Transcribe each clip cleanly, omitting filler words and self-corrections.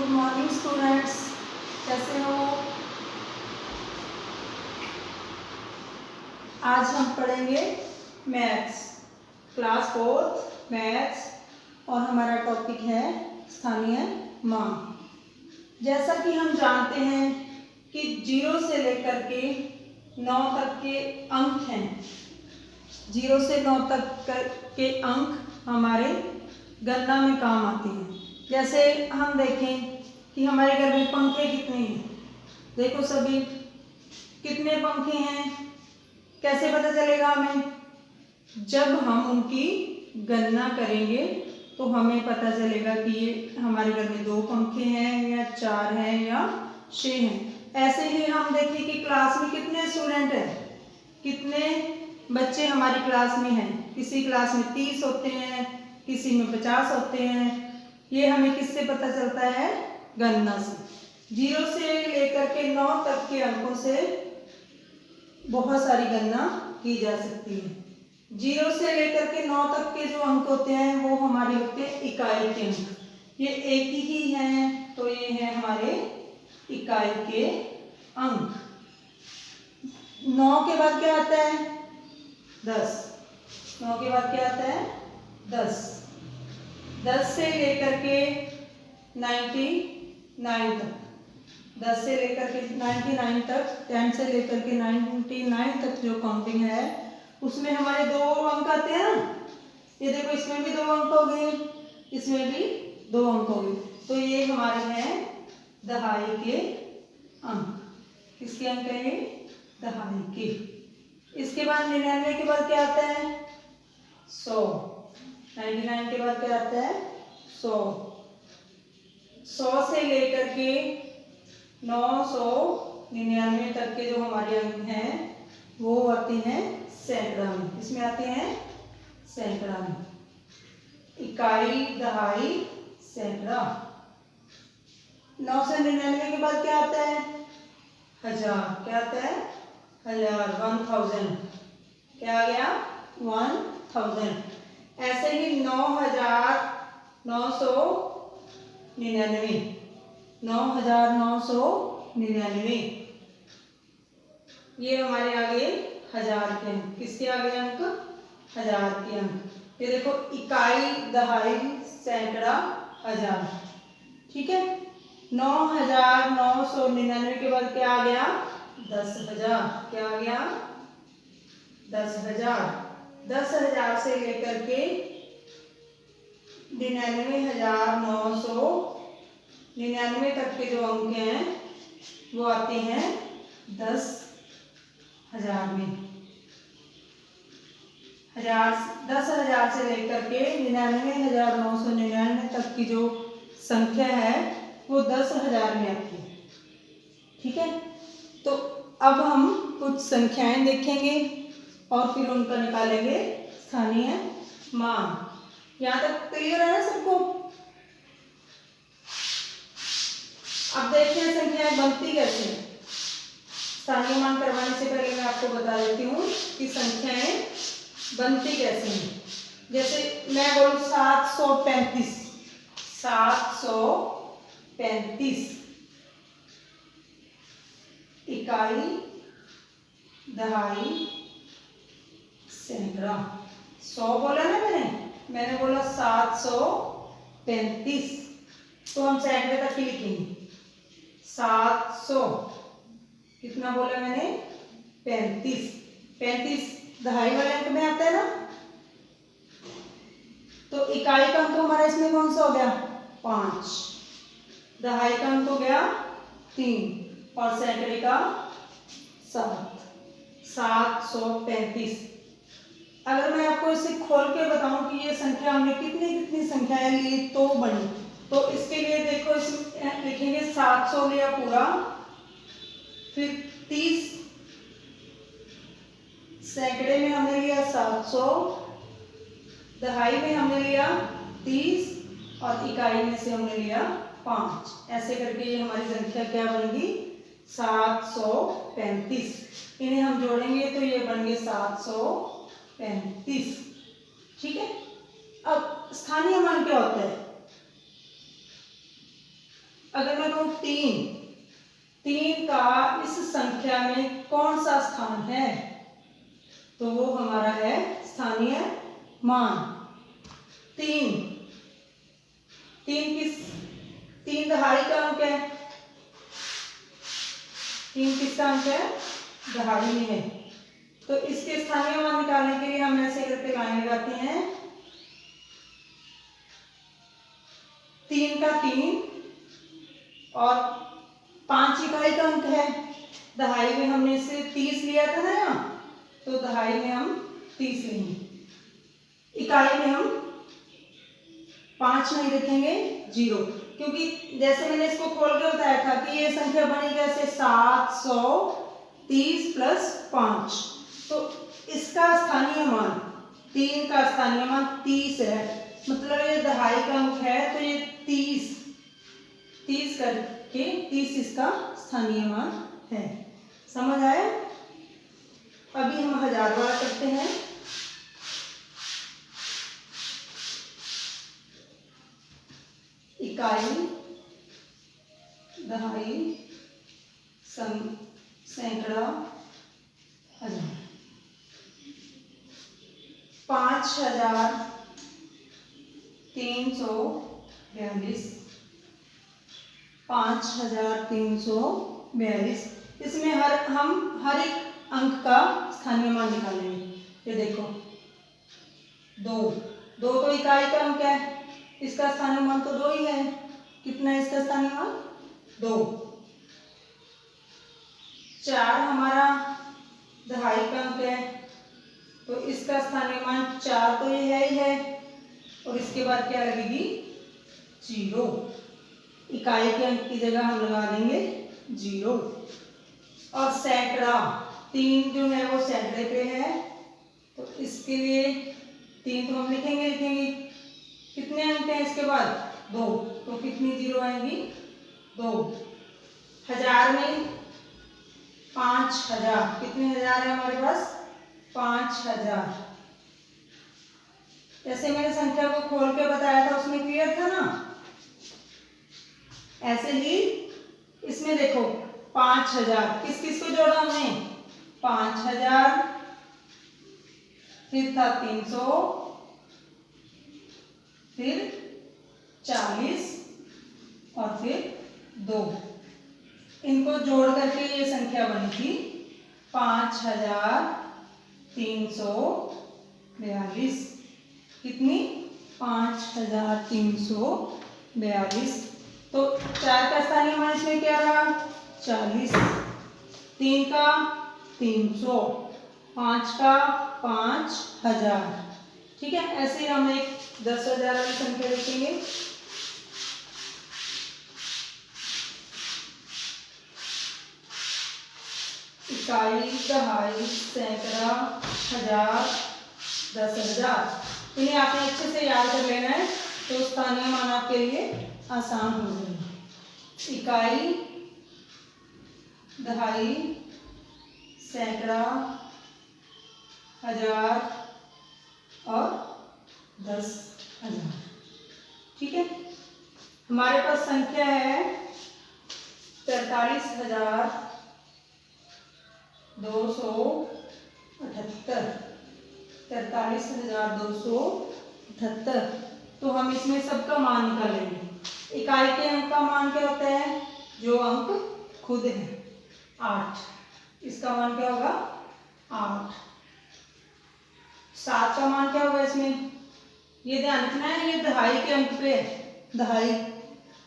Good morning students, कैसे हो? आज हम पढ़ेंगे मैथ्स, क्लास 4 मैथ्स, और हमारा टॉपिक है स्थानीय मान। जैसा कि हम जानते हैं कि 0 से लेकर के 9 तक के अंक हैं। 0 से 9 तक के अंक हमारे गणना में काम आते हैं। जैसे हम देखें कि हमारे घर में पंखे कितने हैं। देखो सभी, कितने पंखे हैं, कैसे पता चलेगा हमें? जब हम उनकी गणना करेंगे तो हमें पता चलेगा कि ये हमारे घर में 2 पंखे हैं या 4 हैं या 6 हैं। ऐसे ही हम देखें कि क्लास में कितने स्टूडेंट हैं, कितने बच्चे हमारी क्लास में हैं। किसी क्लास में 30 होते हैं, किसी में 50 होते हैं। ये हमें किससे पता चलता है? गणना से। 0 से लेकर के 9 तक के अंकों से बहुत सारी गणना की जा सकती है। 0 से लेकर के 9 तक के जो अंक होते हैं वो हमारे होते हैं इकाई के अंक। ये एक ही हैं, तो ये है हमारे इकाई के अंक। 9 के बाद क्या आता है? 10। 9 के बाद क्या आता है? 10। 10 से लेकर के 99 तक, 10 से लेकर के 99 तक, 10 से लेकर के 99 तक जो काउंटिंग है उसमें हमारे 2 अंक आते हैं ना। ये देखो, इसमें भी 2 अंक हो गए, इसमें भी 2 अंक हो गए, तो ये हमारे हैं दहाई के अंक। किसके अंक है ये? दहाई के। इसके बाद 99 के बाद क्या आता है? 100। 99 के बाद क्या आता है? 100। 100 से लेकर के 999 तक के जो हमारे अंक हैं वो आते हैं सैकड़ा में। इसमें आते हैं सैकड़ा में। इकाई, दहाई, सैकड़ा। 9 से 99 के बाद क्या आता है? 1000। क्या आता है? 1000, 1000। क्या आ गया? 1000। ऐसे ही 9999, 9999, ये हमारे आगे 1000 के अंक। किसके आगे अंक? 1000 के अंक। ये देखो, इकाई, दहाई, सैकड़ा, 1000। ठीक है। 9999 के बाद क्या आ गया? 10,000। क्या आ गया? 10,000। 10,000 से लेकर के 99,999 तक के जो अंक हैं वो आते हैं 10,000 में। 10,000 से लेकर के 99,999 तक की जो संख्या है वो 10,000 में आती है। ठीक है। तो अब हम कुछ संख्याएं देखेंगे और फिर उनका निकालेंगे स्थानीय मान। यहाँ तक क्लियर है ना सबको? अब देखते हैं संख्याएं बनती कैसे हैं। स्थानीय मान करवाने से पहले मैं आपको बता देती हूँ कि संख्याएं बनती कैसे हैं। जैसे मैं बोलूँ 735, 735 इकाई, दहाई, सैकड़ा। 100 बोला ना मैंने बोला 735, तो हम सैकड़े तक ही लिखेंगे। 700, कितना बोला मैंने? 35। 35 दहाई वाले अंक में आता है ना, तो इकाई का अंक हमारा इसमें कौन सा हो गया? 5। दहाई का अंक हो गया 3 और सैकड़े का 7। 735। अगर मैं आपको इसे खोल के बताऊं कि ये संख्या हमने कितनी कितनी संख्याएं ली तो बनी, तो इसके लिए देखो, इसमें लिखेंगे 700 लिया पूरा, फिर 30 सैकड़े में हमने लिया 700, दहाई में हमने लिया 30 और इकाई में से हमने लिया 5। ऐसे करके ये हमारी संख्या क्या बनेगी? 735। इन्हें हम जोड़ेंगे तो ये बन गए 735। ठीक है। अब स्थानीय मान क्या होता है? अगर मैं कहूँ 3 का इस संख्या में कौन सा स्थान है, तो वो हमारा है स्थानीय मान। 3 दहाई का अंक है। 3 किसका अंक है? दहाई में है। तो इसके स्थानीय मान निकालने के लिए हम ऐसे करके लाइन लगाते हैं। 3 का 3 और 5 इकाई का अंक है। दहाई में हमने इसे 30 लिया था ना यहाँ, तो दहाई में हम 30 लेंगे। इकाई में हम 5 नहीं रखेंगे, 0, क्योंकि जैसे मैंने इसको खोल के बताया था कि ये संख्या बनी कैसे, 730 प्लस 5। तो इसका स्थानीय मान, 3 का स्थानीय मान 30 है, मतलब ये दहाई का अंक है, तो ये 30 करके 30 इसका स्थानीय मान है। समझ आया? अभी हम 1000 वाला करते हैं। इकाई, दहाई, सैकड़ा, हजार। 5342। 5342। इसमें हम हर एक अंक का स्थानीय मान निकालेंगे। ये देखो, 2 तो इकाई का अंक है, इसका स्थानीय मान तो 2 ही है। कितना है इसका स्थानीय मान? 2। 4 हमारा दहाई का अंक है, तो इसका स्थानीय मान 4 तो ये है ही है, और इसके बाद क्या लगेगी? 0। इकाई के अंक की जगह हम लगा देंगे 0। और सैकड़ा, 3 जो है वो सैकड़े पे है, तो इसके लिए 3 तो हम लिखेंगे। कितने अंक हैं इसके बाद? 2, तो कितनी 0 आएंगी? 2। 1000 में 5000, कितने हजार है हमारे पास? 5000। जैसे मैंने संख्या को खोल के बताया था, उसमें क्लियर था ना? ऐसे ही इसमें देखो, 5000 किस किस को जोड़ा हमने? 5000, फिर था 300, फिर 40 और फिर 2। इनको जोड़ करके ये संख्या बनी थी 5342। कितनी? 5342। तो 4 का स्थानीय मान इसमें क्या रहा? 40। 3 का 300, 5 का 5000। ठीक है, ऐसे ही हम एक 10,000 वाली संख्या लिखेंगे। इकाई, दहाई, सैकड़ा, हजार, 10,000। इन्हें आपने अच्छे से याद कर लेना है, तो स्थानीय मान आपके लिए आसान हो जाएगा। इकाई, दहाई, सैकड़ा, हजार और 10,000। ठीक है, हमारे पास संख्या है 43,278। 43,278। तो हम इसमें सबका मान निकालेंगे। इकाई के अंक का मान क्या होता है? जो अंक खुद है, 8। इसका मान क्या होगा? 8। 7 का मान क्या होगा इसमें? ये ध्यान रखना है, ये दहाई के अंक पे है, दहाई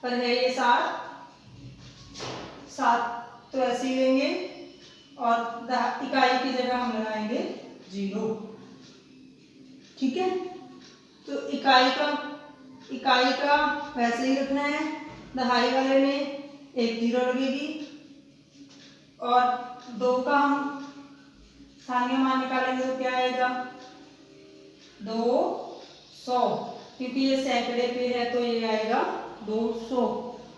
पर है ये 7। तो ऐसे ही लेंगे, और इकाई की जगह हम लगाएंगे 0। ठीक है, तो इकाई का वैसे ही रखना है। दहाई वाले में एक 0 लगेगी, और 2 का हम स्थानीय मान निकालेंगे तो क्या आएगा? 200, क्योंकि ये सैकड़े पे है तो ये आएगा 200।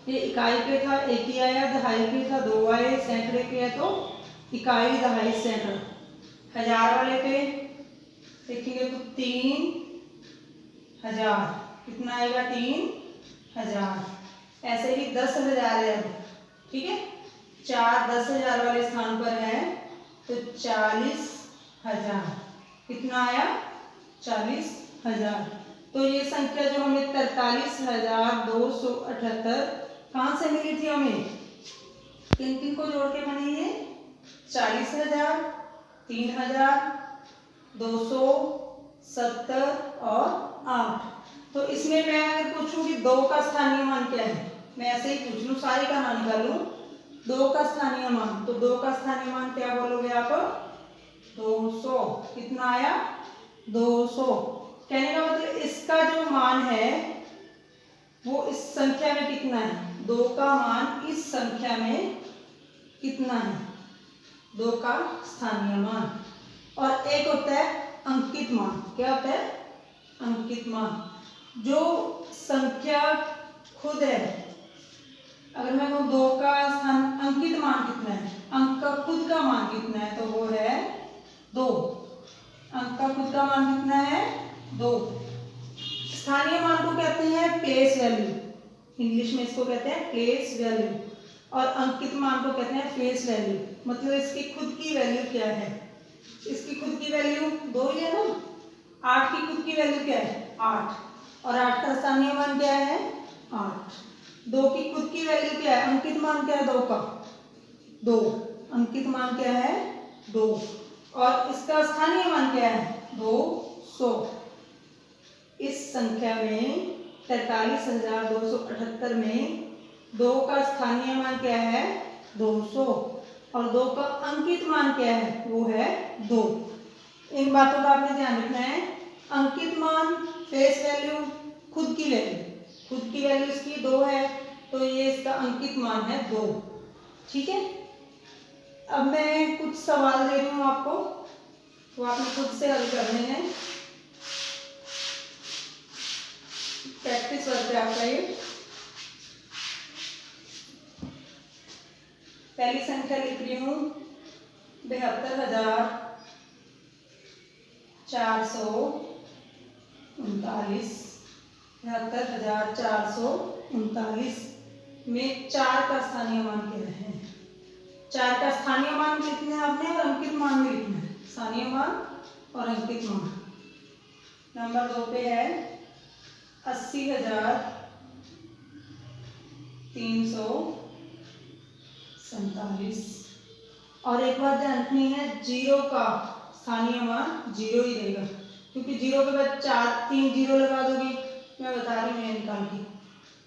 ये इकाई पे था 1 ही आया, दहाई पे था 2 आए, सैकड़े पे है तो इकाई, दहाई, सैकड़ा। 1000 वाले पे देखेंगे तो 3000। कितना आएगा? 3000। ऐसे ही 10,000 है, ठीक है, 4 10,000 वाले स्थान पर है तो 40,000, कितना आया 40,000। तो ये संख्या जो हमें 43,278 कहाँ से मिली थी हमें, किन किन को जोड़ के बनी है, 40,000, 3,000, 270 और 8। तो इसमें मैं अगर पूछूं कि 2 का स्थानीय मान क्या है, मैं ऐसे ही पूछ लूं, सारे का मान निकालूं, 2 का स्थानीय मान, तो 2 का स्थानीय मान क्या बोलोगे आप, 200, कितना आया 200। कहने का मतलब इसका जो मान है वो इस संख्या में कितना है, 2 का मान इस संख्या में कितना है, 2 का स्थानीय मान। और एक होता है अंकित मान, क्या होता है अंकित मान, जो संख्या खुद है, अगर मैं कहूँ 2 का स्थान अंकित मान कितना है, अंक का खुद का मान कितना है, तो वो है 2, अंक का खुद का मान कितना है 2। स्थानीय मान को कहते हैं प्लेस वैल्यू, इंग्लिश में इसको कहते हैं प्लेस वैल्यू, और अंकित मान को कहते हैं फेस वैल्यू, मतलब इसकी खुद की वैल्यू क्या है, इसकी खुद की वैल्यू 2 ही है ना, 8 की खुद की वैल्यू क्या है 8, और 8 का स्थानीय मान क्या है 8। 2 की खुद की वैल्यू क्या है, अंकित मान क्या है 2 का 2, अंकित मान क्या है 2, और इसका स्थानीय मान क्या है 200। इस संख्या में 43,278 में 2 का स्थानीय मान क्या है 200, और 2 का अंकित मान क्या है वो है 2। इन बातों का आपने ध्यान रखना है, अंकित मान, फेस वैल्यू, खुद की वैल्यू, खुद की वैल्यू इसकी 2 है तो ये इसका अंकित मान है 2, ठीक है। अब मैं कुछ सवाल दे रही हूँ आपको, तो आपने खुद से हल करने हैं, प्रैक्टिस वर्क है आपका ये। पहली संख्या लिख रही हूँ 72,439, 72,439 में 4 का स्थानीय मान क्या है, 4 का स्थानीय मान भी लिखना है आपने और अंकित मान भी लिखना है, स्थानीय मान और अंकित मान। नंबर 2 पे है 80,347, और एक बात ध्यान रखनी है, 0 का स्थानीय मान 0 ही रहेगा, क्योंकि 0 के बाद 3 0 लगा दोगे, मैं बता रही हूँ निकाल के।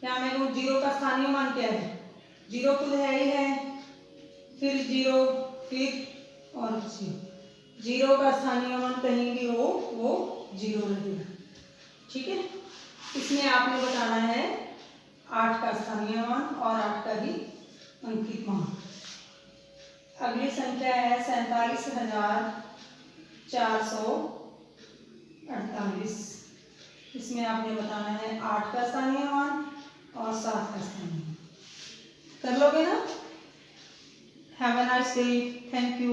यहाँ मैं कहूँ 0 का स्थानीय मान क्या है, 0 खुद है ही है, फिर 0, फिर और 0 का स्थानीय मान कहीं भी हो वो 0 रहेगा, ठीक है। इसमें आपने बताना है 8 का स्थानीय मान और 8 का ही अंकित मान। अगली संख्या है 47,448, इसमें आपने बताना है 8 का स्थानीय मान और 7 का स्थानीय मान। कर लोगे ना? Have a nice day, thank you.